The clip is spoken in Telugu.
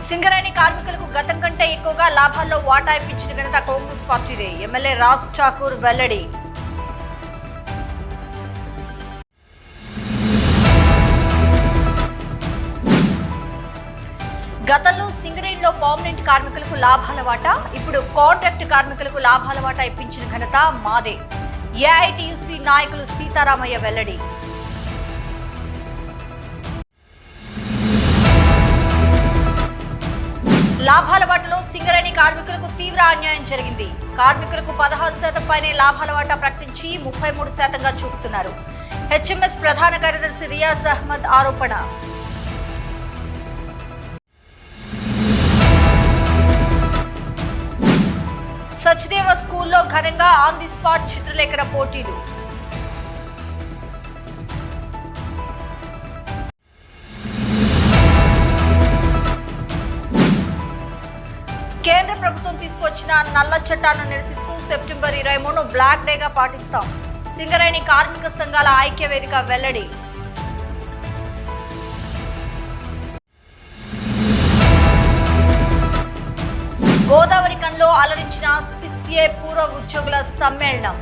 సింగరేణి కార్మికులకు గతం కంటే ఎక్కువగా లాభాల్లో వాటా ఇప్పించిన ఘనత కాంగ్రెస్ పార్టీదే. ఎమ్మెల్యే రాజ్ ఠాకూర్ వెల్లడి. గతంలో సింగరేణిలో పర్మనెంట్ కార్మికులకు లాభాల వాటా, ఇప్పుడు కాంట్రాక్ట్ కార్మికులకు లాభాల వాటా ఇప్పించిన ఘనత మాదే. ఏఐటీయూసీ నాయకులు సీతారామయ్య వెల్లడి. లాభాల వాటాలో సింగరేణి కార్మికులకు తీవ్ర అన్యాయం జరిగింది. కార్మికులకు 16% పైనే లాభాల వాటా ప్రకటించి 33%గా చూపుతున్నారు. హెచ్ఎంఎస్ ప్రధాన కార్యదర్శి రియాజ్ అహ్మద్ ఆరోపణ. సచ్దేవ స్కూల్లో ఘనంగా ఆన్ ది స్పాట్ చిత్రలేఖన పోటీలు. కేంద్ర ప్రభుత్వం తీసుకొచ్చిన నల్ల చట్టాలను నిరసిస్తూ సెప్టెంబర్ 23 బ్లాక్ డేగా పాటిస్తాం. సింగరేణి కార్మిక సంఘాల ఐక్య వేదిక వెల్లడి. గోదావరి కన్లో అలరించిన 6A పూర్వ ఉద్యోగుల సమ్మేళనం.